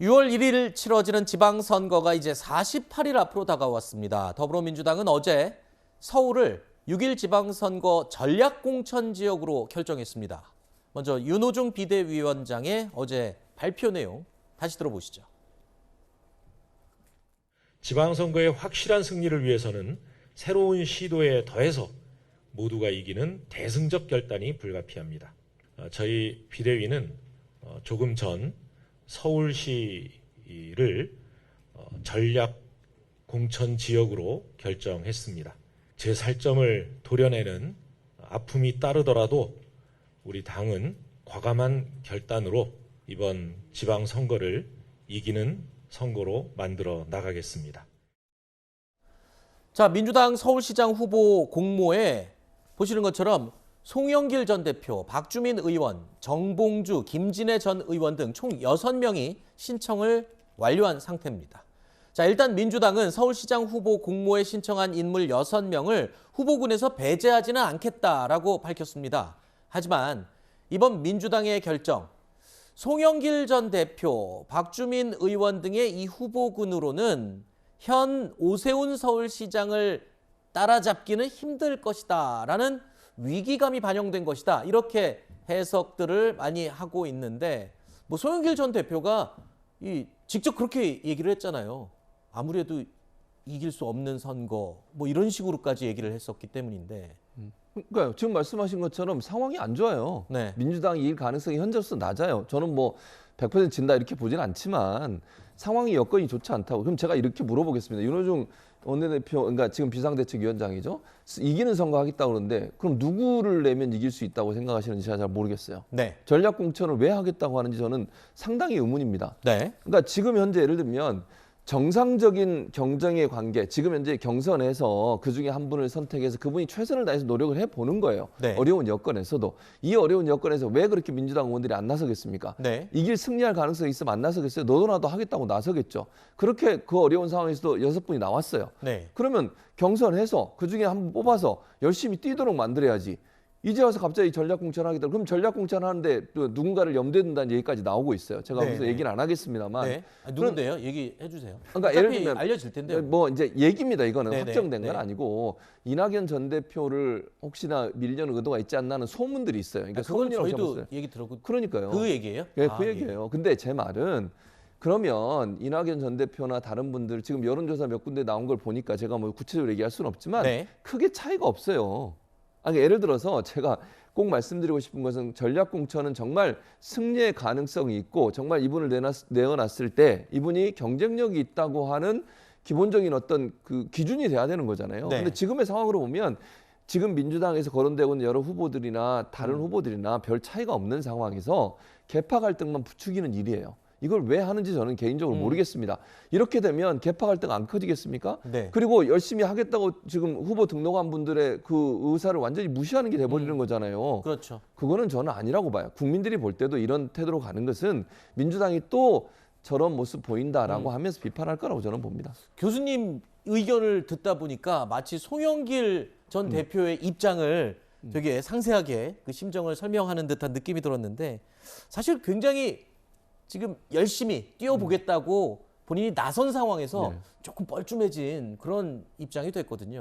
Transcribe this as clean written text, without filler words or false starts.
6월 1일 치러지는 지방선거가 이제 48일 앞으로 다가왔습니다. 더불어민주당은 어제 서울을 6일 지방선거 전략공천 지역으로 결정했습니다. 먼저 윤호중 비대위원장의 어제 발표 내용 다시 들어보시죠. 지방선거의 확실한 승리를 위해서는 새로운 시도에 더해서 모두가 이기는 대승적 결단이 불가피합니다. 저희 비대위는 조금 전 서울시를 전략 공천 지역으로 결정했습니다. 제 살점을 도려내는 아픔이 따르더라도 우리 당은 과감한 결단으로 이번 지방선거를 이기는 선거로 만들어 나가겠습니다. 자, 민주당 서울시장 후보 공모에 보시는 것처럼 송영길 전 대표, 박주민 의원, 정봉주, 김진애 전 의원 등 총 6명이 신청을 완료한 상태입니다. 자, 일단 민주당은 서울시장 후보 공모에 신청한 인물 6명을 후보군에서 배제하지는 않겠다라고 밝혔습니다. 하지만 이번 민주당의 결정, 송영길 전 대표, 박주민 의원 등의 이 후보군으로는 현 오세훈 서울시장을 따라잡기는 힘들 것이다라는 위기감이 반영된 것이다. 이렇게 해석들을 많이 하고 있는데 뭐 송영길 전 대표가 직접 그렇게 얘기를 했잖아요. 아무래도 이길 수 없는 선거 뭐 이런 식으로까지 얘기를 했었기 때문인데. 그러니까요. 지금 말씀하신 것처럼 상황이 안 좋아요. 네. 민주당이 이길 가능성이 현재로서 낮아요. 저는 뭐 100% 진다 이렇게 보진 않지만 상황이 여건이 좋지 않다고. 그럼 제가 이렇게 물어보겠습니다. 윤호중 원내대표, 그러니까 지금 비상대책위원장이죠. 이기는 선거 하겠다고 그러는데 그럼 누구를 내면 이길 수 있다고 생각하시는지 제가 잘 모르겠어요. 네. 전략공천을 왜 하겠다고 하는지 저는 상당히 의문입니다. 네. 그러니까 지금 현재 예를 들면 정상적인 경쟁의 관계, 지금 현재 경선에서 그중에 한 분을 선택해서 그분이 최선을 다해서 노력을 해보는 거예요. 네. 어려운 여건에서도. 이 어려운 여건에서 왜 그렇게 민주당 의원들이 안 나서겠습니까? 네. 이길 승리할 가능성이 있으면 안 나서겠어요? 너도 나도 하겠다고 나서겠죠. 그렇게 그 어려운 상황에서도 6분이 나왔어요. 네. 그러면 경선해서 그중에 한 분 뽑아서 열심히 뛰도록 만들어야지. 이제 와서 갑자기 전략공천 하겠다. 그럼 전략공천 하는데 또 누군가를 염두에 둔다는 얘기까지 나오고 있어요. 제가 네, 무슨 네. 얘기는 안 하겠습니다만. 네. 누군데요? 얘기해 주세요. 그러니까 예를 어차피 들면 알려질 텐데요. 뭐 이제 얘기입니다. 이거는 네네. 확정된 건 네. 아니고 이낙연 전 대표를 혹시나 밀려는 의도가 있지 않나는 소문들이 있어요. 그러니까 그건 소문이라고 저희도 잡았어요. 얘기 들었고 그러니까요. 그 얘기예요? 예, 아, 그 얘기예요. 근데 제 말은 그러면 이낙연 전 대표나 다른 분들 지금 여론조사 몇 군데 나온 걸 보니까 제가 뭐 구체적으로 얘기할 수는 없지만 네. 크게 차이가 없어요. 아니, 예를 들어서 제가 꼭 말씀드리고 싶은 것은 전략공천은 정말 승리의 가능성이 있고 정말 이분을 내어놨을 때 이분이 경쟁력이 있다고 하는 기본적인 어떤 그 기준이 돼야 되는 거잖아요. 네. 근데 지금의 상황으로 보면 지금 민주당에서 거론되고 있는 여러 후보들이나 다른 후보들이나 별 차이가 없는 상황에서 계파 갈등만 부추기는 일이에요. 이걸 왜 하는지 저는 개인적으로 모르겠습니다. 이렇게 되면 계파 갈등 안 커지겠습니까? 네. 그리고 열심히 하겠다고 지금 후보 등록한 분들의 그 의사를 완전히 무시하는 게 돼버리는 거잖아요. 그렇죠. 그거는 저는 아니라고 봐요. 국민들이 볼 때도 이런 태도로 가는 것은 민주당이 또 저런 모습 보인다라고 하면서 비판할 거라고 저는 봅니다. 교수님 의견을 듣다 보니까 마치 송영길 전 대표의 입장을 되게 상세하게 그 심정을 설명하는 듯한 느낌이 들었는데 사실 굉장히 지금 열심히 뛰어보겠다고 본인이 나선 상황에서 네. 조금 뻘쭘해진 그런 입장이 됐거든요.